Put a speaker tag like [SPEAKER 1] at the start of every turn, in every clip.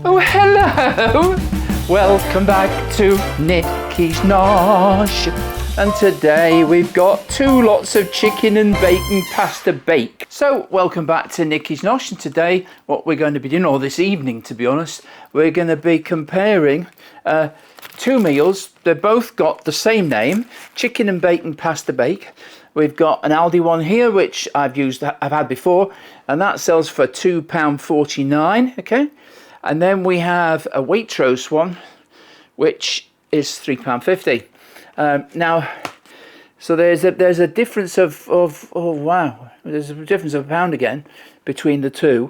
[SPEAKER 1] Oh, hello! Welcome back to Nikki's Nosh. And today we've got 2 lots of chicken and bacon pasta bake. So, welcome back to Nikki's Nosh. And today, what we're going to be doing, or this evening to be honest, we're going to be comparing 2 meals. They've both got the same name, chicken and bacon pasta bake. We've got an Aldi one here, which I've had before, and that sells for £2.49, okay? And then we have a Waitrose one, which is £3.50. Now, so there's a difference of oh wow, there's a difference of £1 again between the two.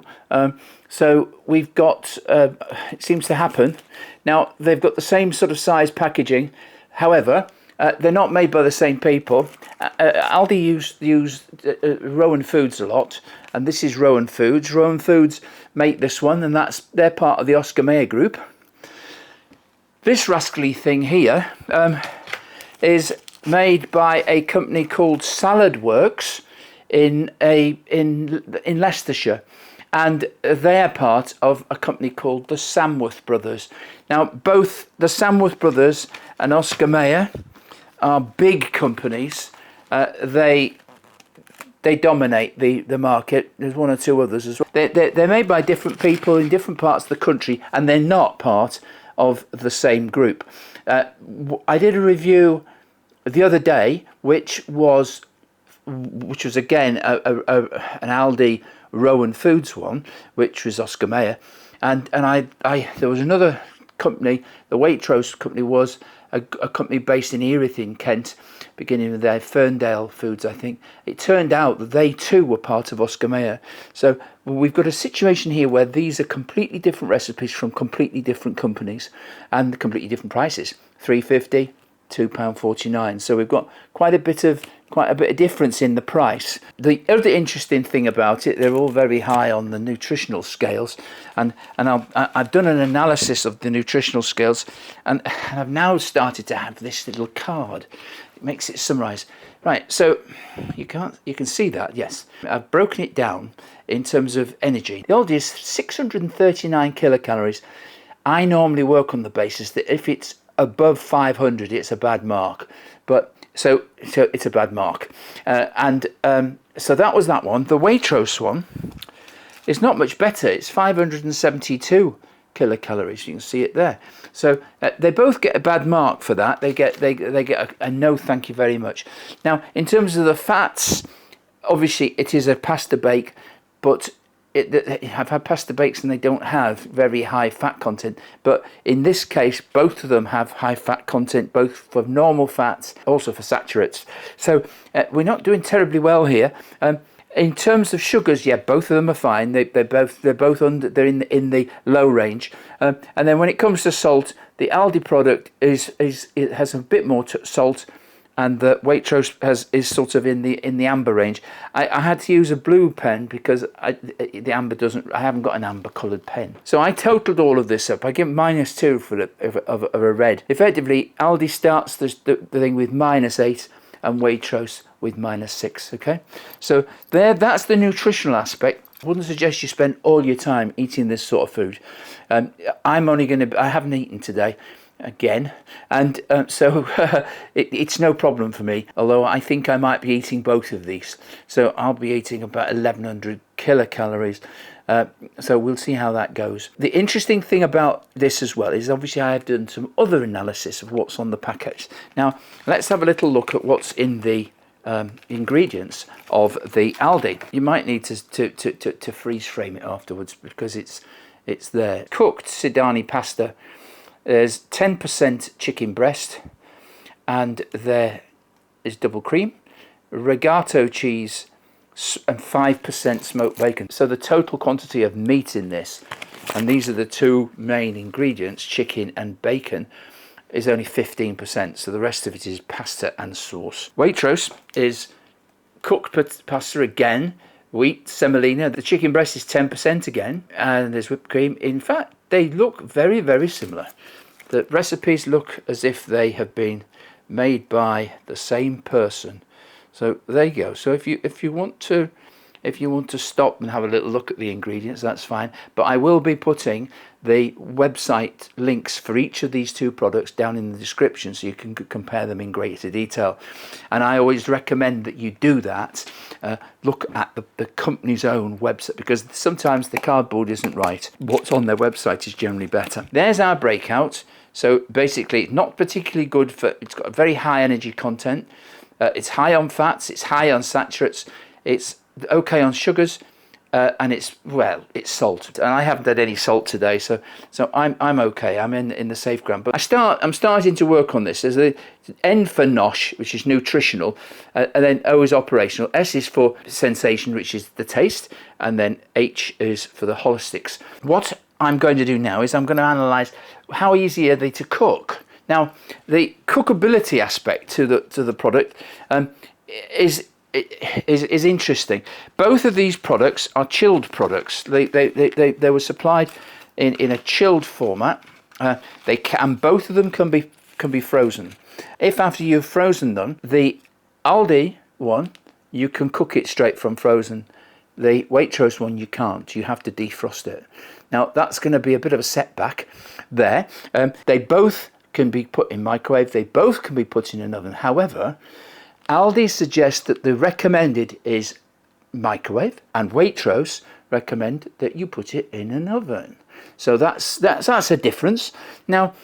[SPEAKER 1] So we've got, it seems to happen. Now, they've got the same sort of size packaging, however, they're not made by the same people. Aldi use Rowan Foods a lot, and this is Rowan Foods. Rowan Foods make this one, and they're part of the Oscar Mayer group. This rascally thing here is made by a company called Salad Works in Leicestershire, and they're part of a company called the Samworth Brothers. Now, both the Samworth Brothers and Oscar Mayer are big companies. They dominate the market. There's 1 or 2 others as well. They're made by different people in different parts of the country, and they're not part of the same group. I did a review the other day, which was again an Aldi Rowan Foods one, which was Oscar Mayer, and there was another company. The Waitrose company was a company based in Erith in Kent, beginning with their Ferndale Foods, I think. It turned out that they too were part of Oscar Mayer. So we've got a situation here where these are completely different recipes from completely different companies and completely different prices. £3.50, £2.49. So we've got quite a bit of difference in the price. The other interesting thing about it, they're all very high on the nutritional scales, and I've done an analysis of the nutritional scales, and I've now started to have this little card. It makes it summarise. Right, so you can see that, yes. I've broken it down in terms of energy. The Aldi is 639 kilocalories. I normally work on the basis that if it's above 500, it's a bad mark. But so it's a bad mark, so that was that one. The Waitrose one is not much better. It's 572 kilocalories. You can see it there. So they both get a bad mark for that. They get a no, thank you very much. Now, in terms of the fats, obviously it is a pasta bake, but I've had pasta bakes and they don't have very high fat content, but in this case both of them have high fat content, both for normal fats, also for saturates. So we're not doing terribly well here. In terms of sugars, yeah, both of them are fine. They're both under, they're in the low range. And then when it comes to salt, the Aldi product it has a bit more salt, and the Waitrose is sort of in the amber range. I had to use a blue pen because the amber doesn't. I haven't got an amber coloured pen. So I totaled all of this up. I give -2 for a red. Effectively, Aldi starts the thing with -8 and Waitrose with -6. Okay, so that's the nutritional aspect. I wouldn't suggest you spend all your time eating this sort of food. I haven't eaten today again, and so it's no problem for me, although I think I might be eating both of these. So I'll be eating about 1100 kilocalories, so we'll see how that goes. The interesting thing about this as well is obviously I have done some other analysis of what's on the package. Now let's have a little look at what's in the ingredients of the Aldi. You might need to freeze frame it afterwards because it's there. Cooked Sidani pasta. There's 10% chicken breast, and there is double cream, regato cheese, and 5% smoked bacon. So the total quantity of meat in this, and these are the 2 main ingredients, chicken and bacon, is only 15%. So the rest of it is pasta and sauce. Waitrose is cooked pasta again, wheat, semolina. The chicken breast is 10% again, and there's whipped cream. In fact, they look very, very similar. The recipes look as if they have been made by the same person. So there you go. So if you want to if you want to stop and have a little look at the ingredients, that's fine. But I will be putting the website links for each of these two products down in the description so you can compare them in greater detail. And I always recommend that you do that. Look at the company's own website, because sometimes the cardboard isn't right. What's on their website is generally better. There's our breakout. So basically, not particularly good for, it's got a very high energy content. It's high on fats, it's high on saturates, it's okay on sugars, and it's salt. And I haven't had any salt today, so I'm okay. I'm in the safe ground. But I'm starting to work on this. There's the N for nosh, which is nutritional, and then O is operational. S is for sensation, which is the taste, and then H is for the holistics. What I'm going to do now is I'm going to analyse how easy are they to cook. Now, the cookability aspect to the product is interesting. Both of these products are chilled products. They were supplied in a chilled format. Both of them can be frozen. If after you've frozen them, the Aldi one, you can cook it straight from frozen. The Waitrose one you can't. You have to defrost it. Now that's going to be a bit of a setback there. They both can be put in microwave. They both can be put in an oven. However, Aldi suggests that the recommended is microwave, and Waitrose recommend that you put it in an oven. So that's a difference. Now,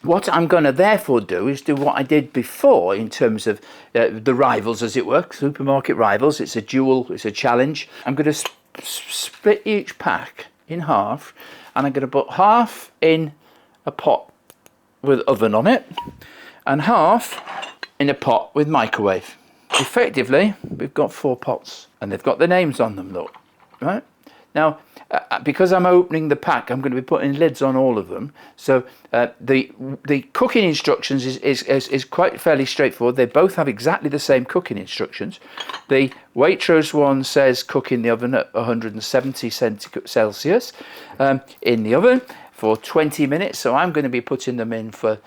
[SPEAKER 1] what I'm going to therefore do is do what I did before in terms of the rivals, as it were, supermarket rivals. It's a challenge. I'm going to split each pack in half, and I'm going to put half in a pot with oven on it and half in a pot with microwave. Effectively, we've got 4 pots, and they've got the names on them, look, right? Now, because I'm opening the pack, I'm going to be putting lids on all of them. So the cooking instructions is quite fairly straightforward. They both have exactly the same cooking instructions. The Waitrose one says cook in the oven at 170 Celsius in the oven for 20 minutes. So I'm going to be putting them in for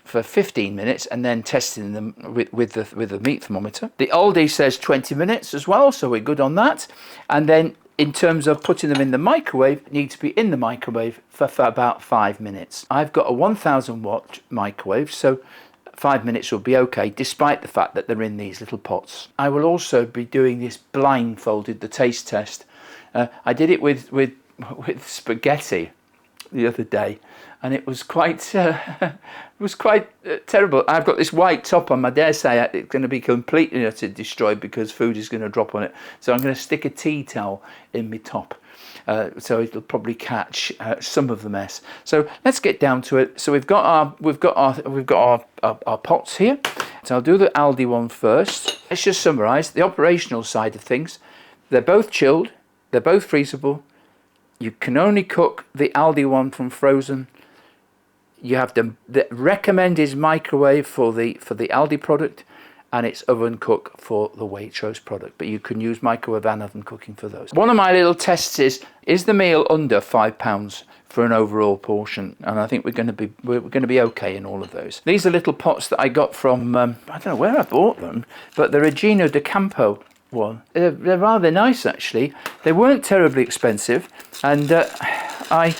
[SPEAKER 1] 15 minutes and then testing them with the meat thermometer. The Aldi says 20 minutes as well, so we're good on that. And then in terms of putting them in the microwave, need to be in the microwave for about 5 minutes. I've got a 1000 watt microwave, so 5 minutes will be okay, despite the fact that they're in these little pots. I will also be doing this blindfolded, the taste test. I did it with spaghetti the other day, and it was quite terrible. I've got this white top on. I dare say it's going to be completely destroyed because food is going to drop on it. So I'm going to stick a tea towel in my top, so it'll probably catch some of the mess. So let's get down to it. So we've got our pots here. So I'll do the Aldi one first. Let's just summarise the operational side of things. They're both chilled. They're both freezable. You can only cook the Aldi one from frozen. You have the recommend is microwave for the Aldi product, and it's oven cook for the Waitrose product. But you can use microwave and oven cooking for those. One of my little tests is the meal under £5 for an overall portion, and I think we're going to be okay in all of those. These are little pots that I got from I don't know where I bought them, but they're a Gino de Campo one. They're rather nice actually. They weren't terribly expensive, and I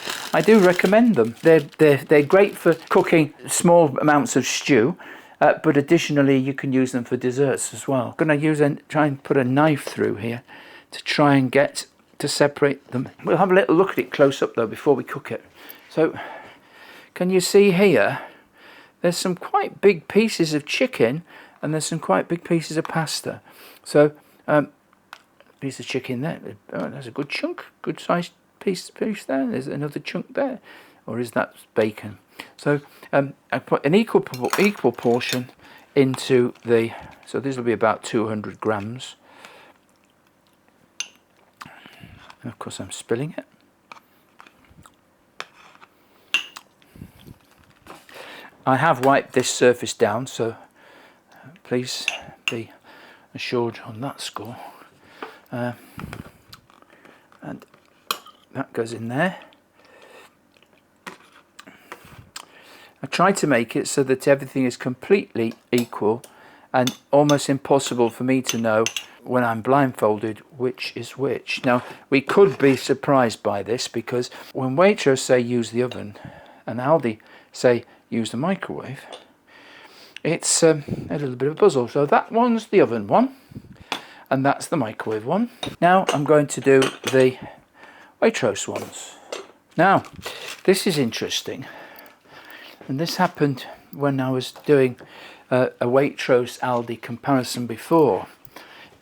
[SPEAKER 1] do recommend them. They're great for cooking small amounts of stew, but additionally you can use them for desserts as well. I'm going to try and put a knife through here to try and get to separate them. We'll have a little look at it close up though before we cook it. So can you see here there's some quite big pieces of chicken and there's some quite big pieces of pasta. So piece of chicken there. Oh, that's a good chunk, good sized piece there. There's another chunk there, or is that bacon? So I put an equal portion into the. So this will be about 200 grams. And of course, I'm spilling it. I have wiped this surface down, so please be assured on that score. And that goes in there. I try to make it so that everything is completely equal and almost impossible for me to know when I'm blindfolded which is which. Now, we could be surprised by this, because when Waitrose say use the oven and Aldi say use the microwave, it's a little bit of a puzzle. So that one's the oven one, and that's the microwave one. Now I'm going to do the Waitrose ones. Now, this is interesting, and this happened when I was doing a Waitrose Aldi comparison before.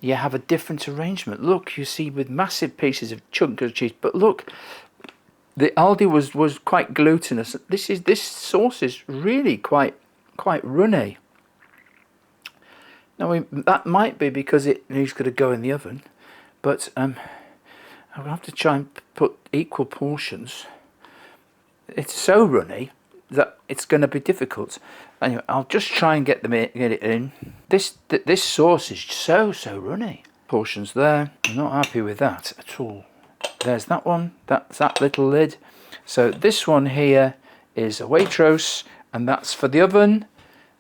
[SPEAKER 1] You have a different arrangement. Look, you see, with massive pieces of chunk of cheese, but look, the Aldi was quite glutinous. This sauce is really quite runny. Now, that might be because it needs to go in the oven, but I'll have to try and put equal portions. It's so runny that it's going to be difficult. Anyway, I'll just try and get it in. This sauce is so runny. Portions there. I'm not happy with that at all. There's that one. That's that little lid. So this one here is a Waitrose, and that's for the oven.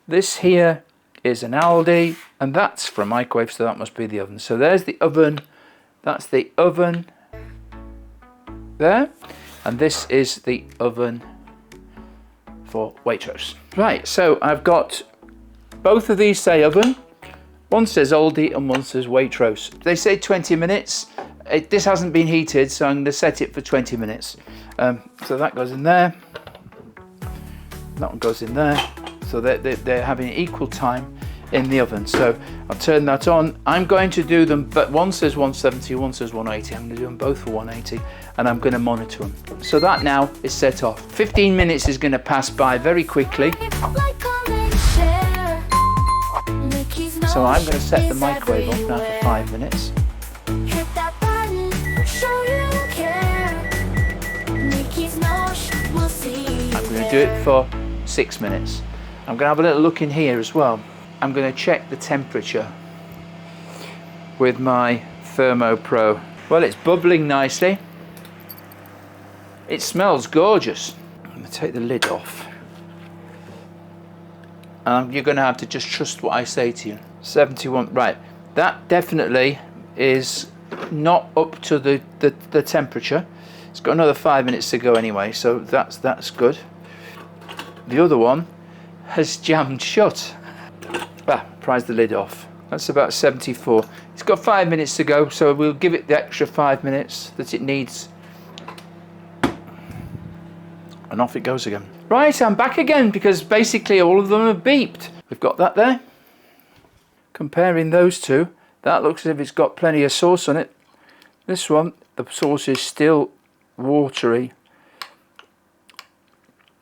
[SPEAKER 1] This here is an Aldi, and that's for a microwave, so that must be the oven. So there's the oven. That's the oven there, and this is the oven for Waitrose. Right, so I've got both of these say oven. One says Aldi and one says Waitrose. They say 20 minutes. This hasn't been heated, so I'm going to set it for 20 minutes. So that goes in there. That one goes in there. So they're having equal time in the oven. So I'll turn that on. I'm going to do them, but one says 170, one says 180. I'm going to do them both for 180, and I'm going to monitor them. So that now is set off. 15 minutes is going to pass by very quickly. So I'm going to set the microwave off now for 5 minutes. I'm going to do it for 6 minutes. I'm going to have a little look in here as well. I'm going to check the temperature with my Thermo Pro. Well, it's bubbling nicely. It smells gorgeous. I'm going to take the lid off. You're going to have to just trust what I say to you. 71, right. That definitely is not up to the temperature. It's got another 5 minutes to go anyway, so that's good. The other one has jammed shut. Prise the lid off. That's about 74. It's got 5 minutes to go, so we'll give it the extra 5 minutes that it needs. And off it goes again. Right, I'm back again, because basically all of them have beeped. We've got that there. Comparing those two, that looks as if it's got plenty of sauce on it. This one, the sauce is still watery.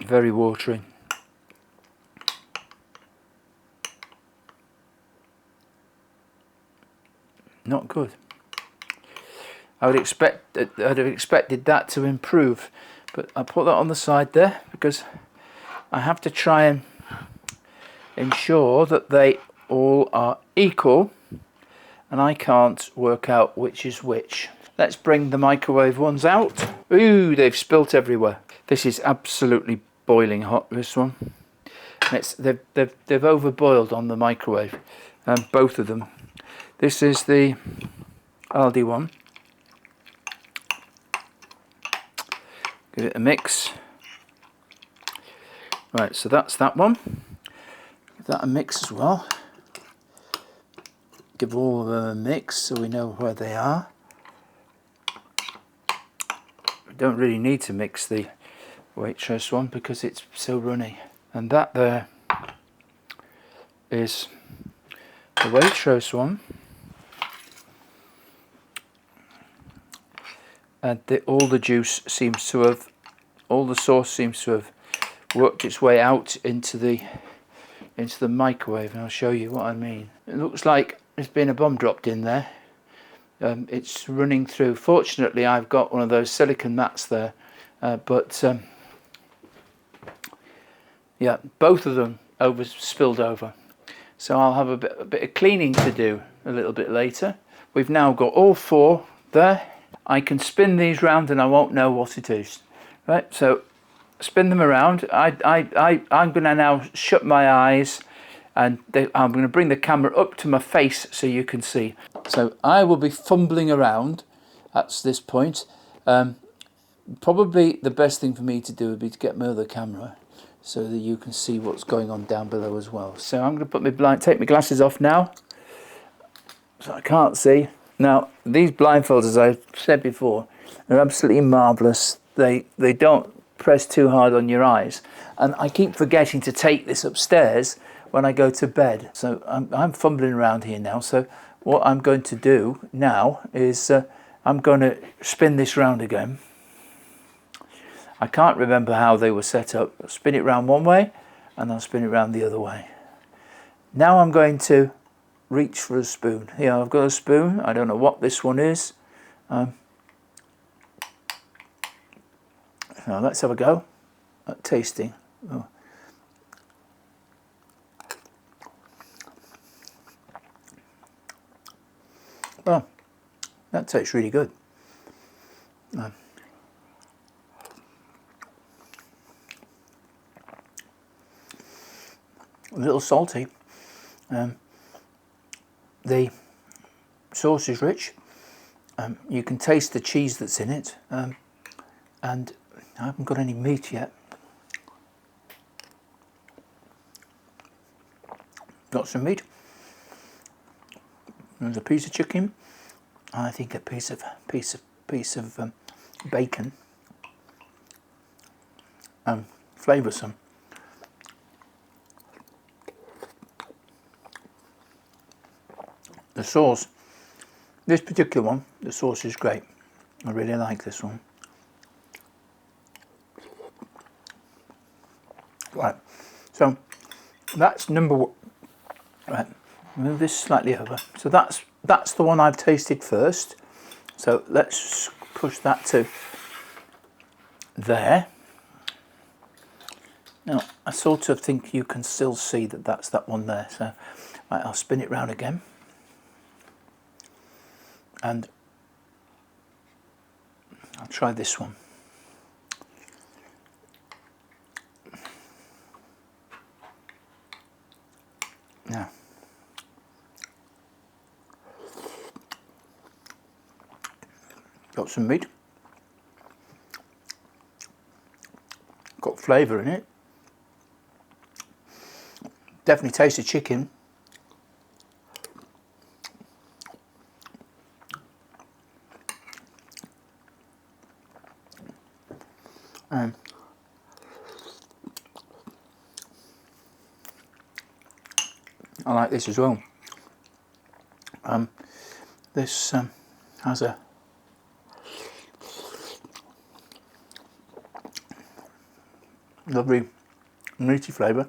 [SPEAKER 1] Very watery. Not good. I'd have expected that to improve, but I put that on the side there because I have to try and ensure that they all are equal, and I can't work out which is which. Let's bring the microwave ones out. Ooh, they've spilt everywhere. This is absolutely boiling hot, this one. And they've overboiled on the microwave, both of them. This is the Aldi one. Give it a mix. Right, so that's that one. Give that a mix as well. Give all of them a mix so we know where they are. We don't really need to mix the Waitrose one because it's so runny. And that there is the Waitrose one. And all the juice seems to have, all the sauce seems to have worked its way out into the microwave, and I'll show you what I mean. It looks like there's been a bomb dropped in there. It's running through. Fortunately, I've got one of those silicone mats there, but yeah, both of them spilled over. So I'll have a bit of cleaning to do a little bit later. We've now got all four there. I can spin these round and I won't know what it is. Right, so spin them around. I'm going to now shut my eyes, and I'm going to bring the camera up to my face so you can see. So I will be fumbling around at this point. Probably the best thing for me to do would be to get my other camera so that you can see what's going on down below as well. So I'm going to put take my glasses off now, so I can't see. Now these blindfolds, as I said before, are absolutely marvellous. They don't press too hard on your eyes, and I keep forgetting to take this upstairs when I go to bed. So I'm fumbling around here now. So what I'm going to do now is I'm going to spin this round again. I can't remember how they were set up. I'll spin it round one way and I'll spin it round the other way. Now I'm going to reach for a spoon. Here I've got a spoon. I don't know what this one is. Now let's have a go at tasting. Oh. Well, that tastes really good. A little salty. The sauce is rich. You can taste the cheese that's in it, and I haven't got any meat yet. Got some meat. There's a piece of chicken. I think a piece of bacon. Flavoursome. The sauce, this particular one, the sauce is great. I really like this one. Right, so that's number one. Right, move this slightly over. So that's the one I've tasted first. So let's push that to there. Now I sort of think you can still see that that's that one there. So right, I'll spin it round again. And I'll try this one. Now, got some meat, got flavour in it, definitely taste the chicken. I like this as well. This has a lovely meaty flavour.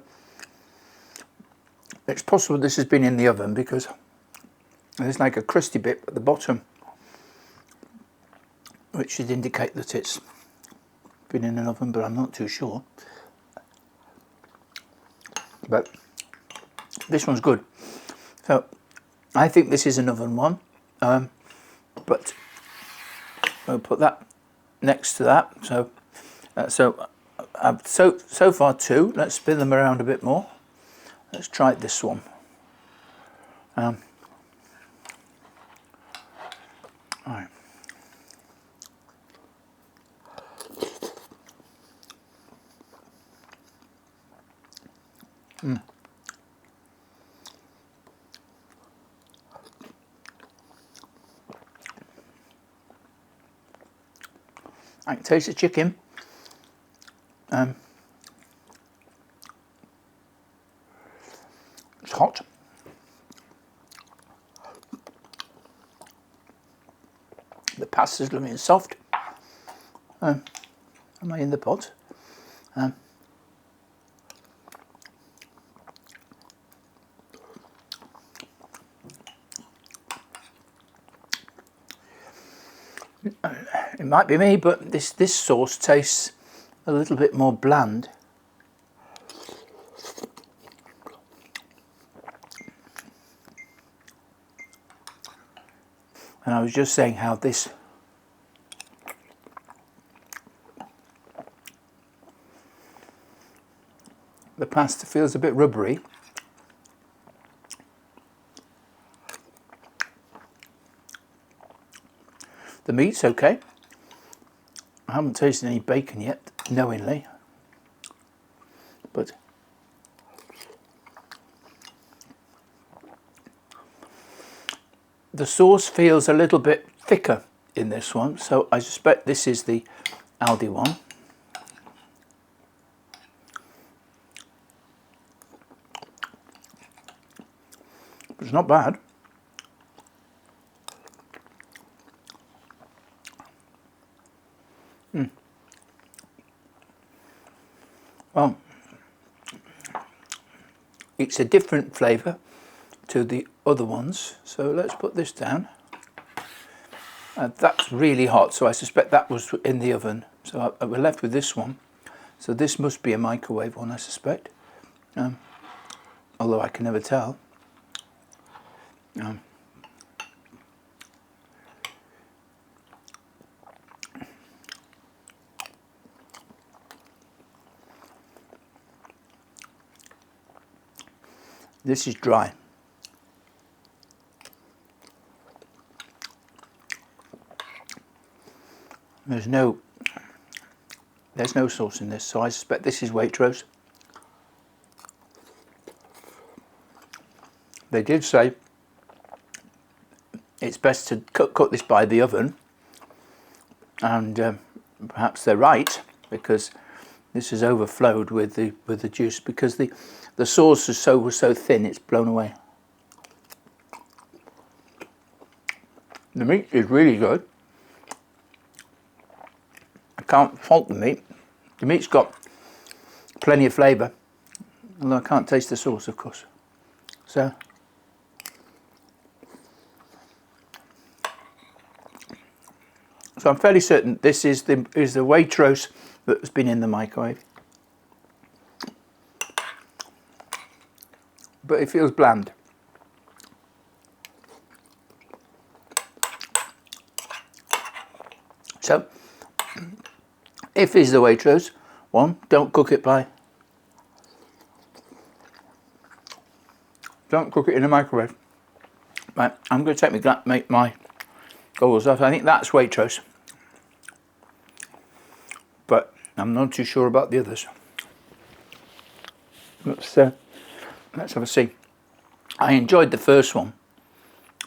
[SPEAKER 1] It's possible this has been in the oven because there's like a crusty bit at the bottom, which should indicate that it's been in an oven, but I'm not too sure. But this one's good. So I think this is an oven one, but I'll put that next to that. So so far two. Let's spin them around a bit more. Let's try this one. All right. I can taste the chicken. It's hot. The pasta's lovely and soft. Am I in the pot? It might be me, but this sauce tastes a little bit more bland. And I was just saying how the pasta feels a bit rubbery. The meat's okay. I haven't tasted any bacon yet, knowingly. But the sauce feels a little bit thicker in this one, so I suspect this is the Aldi one. It's not bad. Well, it's a different flavour to the other ones, so let's put this down. That's really hot, so I suspect that was in the oven. So we're left with this one. So this must be a microwave one, I suspect. Although I can never tell. This is dry. There's no sauce in this, so I suspect this is Waitrose. They did say it's best to cook this by the oven, and perhaps they're right, because this is overflowed with the juice, because the sauce was so thin it's blown away. The meat is really good. I can't fault the meat. The meat's got plenty of flavour, although I can't taste the sauce, of course. So I'm fairly certain this is the Waitrose that's been in the microwave. But it feels bland. So, if it's the Waitrose one, don't cook it in a microwave. Right, I'm going to make my goggles off. I think that's Waitrose, but I'm not too sure about the others. Let's have a see. I enjoyed the first one.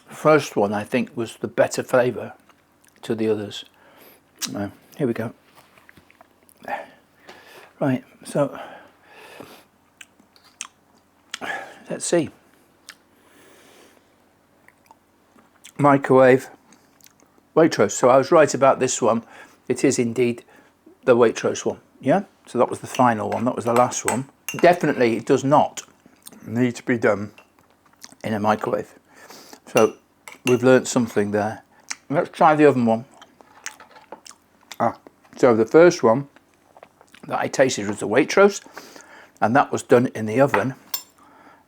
[SPEAKER 1] The first one, I think, was the better flavour to the others. Here we go. Right, so let's see. Microwave Waitrose. So I was right about this one. It is indeed the Waitrose one. Yeah? So that was the final one. That was the last one. Definitely, it does not need to be done in a microwave. So we've learnt something there. Let's try the oven one. So the first one that I tasted was the Waitrose, and that was done in the oven.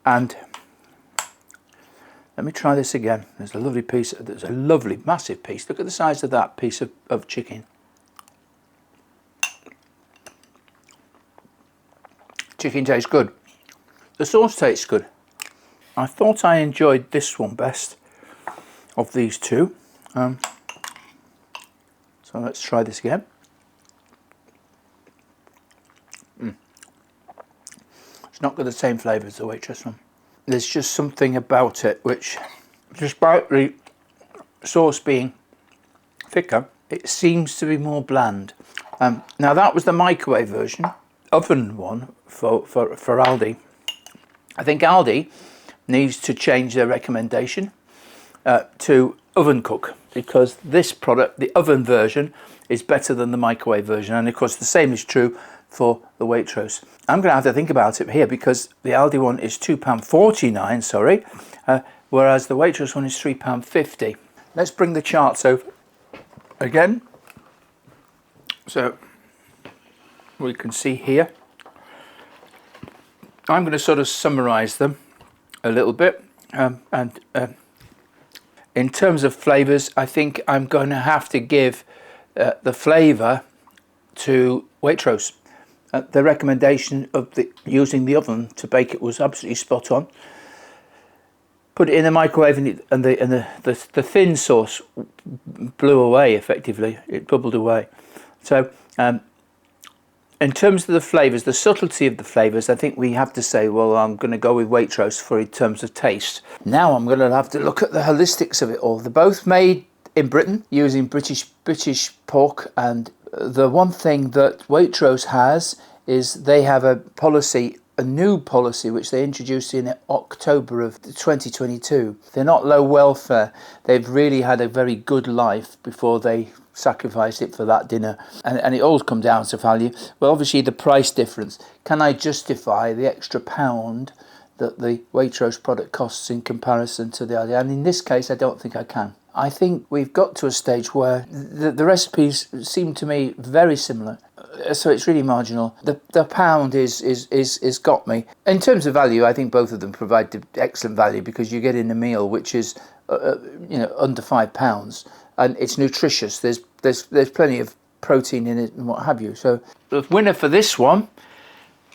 [SPEAKER 1] And let me try this again. There's a lovely massive piece. Look at the size of that piece of chicken. Chicken tastes good. The sauce tastes good. I thought I enjoyed this one best of these two. So let's try this again. It's not got the same flavour as the Waitrose one. There's just something about it which, despite the sauce being thicker, it seems to be more bland. Now that was the microwave version. Oven one for Aldi. I think Aldi needs to change their recommendation to oven cook, because this product, the oven version, is better than the microwave version, and of course the same is true for the Waitrose. I'm going to have to think about it here, because the Aldi one is £2.49, sorry, whereas the Waitrose one is £3.50. Let's bring the charts over again, so we can see here. I'm going to sort of summarise them a little bit, and in terms of flavours, I think I'm going to have to give the flavour to Waitrose. The recommendation of using the oven to bake it was absolutely spot on. put it in the microwave, and the thin sauce blew away effectively. It bubbled away. So in terms of the flavours, the subtlety of the flavours, I think we have to say, well, I'm going to go with Waitrose for in terms of taste. Now I'm going to have to look at the holistics of it all. They're both made in Britain using British pork, and the one thing that Waitrose has is they have a new policy which they introduced in October of 2022. They're not low welfare. They've really had a very good life before they sacrificed it for that dinner, and it all comes down to value. Well, obviously the price difference. Can I justify the extra £1 that the Waitrose product costs in comparison to the Aldi? And in this case, I don't think I can. I think we've got to a stage where the recipes seem to me very similar, so it's really marginal. The pound is got me. In terms of value, I think both of them provide excellent value, because you get in a meal which is under £5, and it's nutritious. There's plenty of protein in it and what have you. So the winner for this one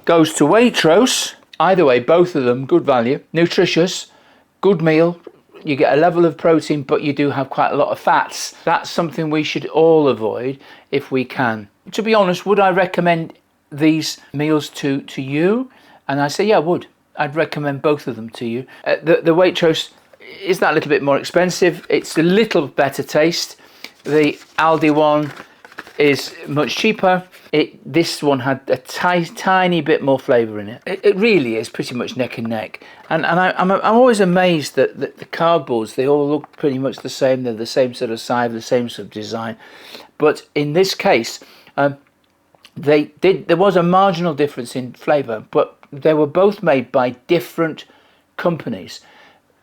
[SPEAKER 1] goes to Waitrose. Either way, both of them good value, nutritious, good meal. You get a level of protein, but you do have quite a lot of fats. That's something we should all avoid if we can. To be honest, would I recommend these meals to you? And I say, yeah, I would. I'd recommend both of them to you. The Waitrose is that little bit more expensive. It's a little better taste. The Aldi one is much cheaper. This one had a tiny bit more flavour in it. It really is pretty much neck and neck. And I'm always amazed that the cardboards, they all look pretty much the same. They're the same sort of size, the same sort of design. But in this case, there was a marginal difference in flavour, but they were both made by different companies.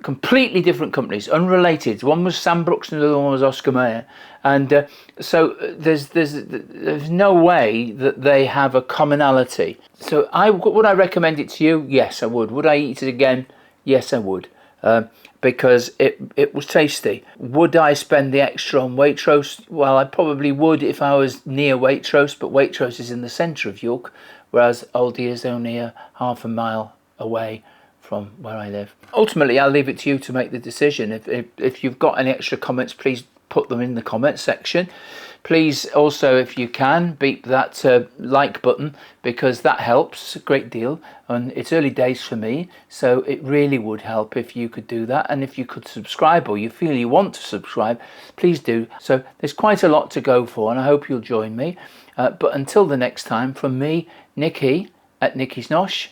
[SPEAKER 1] Completely different companies, unrelated. One was Sam Brooks and the other one was Oscar Mayer, and so there's no way that they have a commonality. So would I recommend it to you? Yes, I would. Would I eat it again? Yes, I would, because it was tasty. Would I spend the extra on Waitrose? Well, I probably would if I was near Waitrose, but Waitrose is in the centre of York, whereas Aldi is only a half a mile away from where I live. Ultimately, I'll leave it to you to make the decision. If you've got any extra comments, please put them in the comments section. Please also, if you can, beep that like button, because that helps a great deal. And it's early days for me, so it really would help if you could do that. And if you could subscribe, or you feel you want to subscribe, please do. So there's quite a lot to go for, and I hope you'll join me. But until the next time, from me, Nikki at Nikki's Nosh.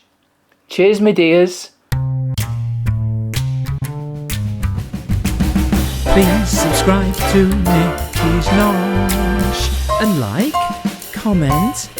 [SPEAKER 1] Cheers, me dears.
[SPEAKER 2] Please subscribe to Nikki's Nosh and like, comment